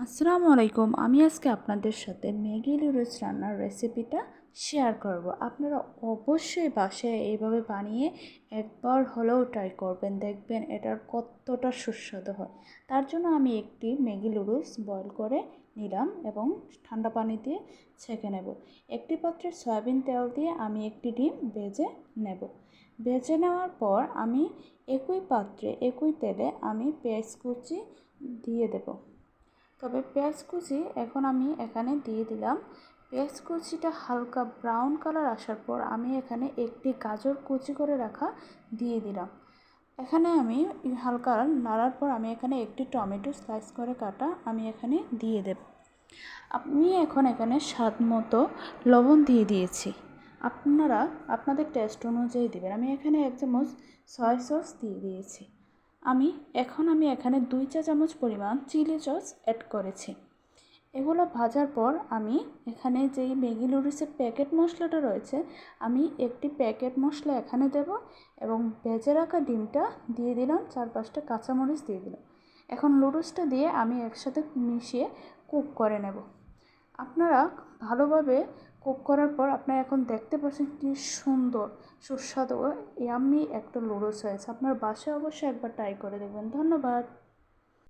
আসসালামু আলাইকুম। আমি আজকে আপনাদের সাথে ম্যাগি নুডলস রান্নার রেসিপিটা শেয়ার করব। আপনারা অবশ্যই বাসায় এইভাবে বানিয়ে একবার হলেও ট্রাই করবেন, দেখবেন এটার কতটা সুস্বাদু হয়। তার জন্য আমি একটি ম্যাগি নুডলস বয়েল করে নিলাম এবং ঠান্ডা পানি দিয়ে ছেঁকে নেব। একটি পাত্রে সয়াবিন তেল দিয়ে আমি একটি ডিম ভেজে নেব। ভেজে নেওয়ার পর আমি একই পাত্রে একই তেলে আমি পেঁয়াজ কুচি দিয়ে দেব। তবে পেঁয়াজ কুচি এখন আমি এখানে দিয়ে দিলাম। পেঁয়াজ কুচিটা হালকা ব্রাউন কালার আসার পর আমি এখানে একটি গাজর কুচি করে রাখা দিয়ে দিলাম। এখানে আমি হালকা নাড়ার পর আমি এখানে একটি টমেটো স্লাইস করে কাটা আমি এখানে দিয়ে দেব। আমি এখন এখানে স্বাদ মতো লবণ দিয়ে দিয়েছি। আপনারা আপনাদের টেস্ট অনুযায়ী দেবেন। আমি এখানে 1 চামচ সয়া সস দিয়ে দিয়েছি। আমি এখানে 2 চা চামচ পরিমাণ চিলি সস অ্যাড করেছি। এগুলো ভাজার পর আমি এখানে যেই ম্যাগি নুডলসের প্যাকেট মশলাটা রয়েছে, আমি একটি প্যাকেট মশলা এখানে দেব এবং ভেজে রাখা ডিমটা দিয়ে দিলাম, 4-5টা কাঁচামরিচ দিয়ে দিলাম। এখন নুডলসটা দিয়ে আমি একসাথে মিশিয়ে কুক করে নেব। আপনারা ভালোভাবে কুক করার পর আপনারা এখন দেখতে পাচ্ছেন কি সুন্দর সুস্বাদু ইয়াম্মি একটা নুডলস হয়েছে। আপনার বাসায় অবশ্যই একবার ট্রাই করে দেখবেন। ধন্যবাদ।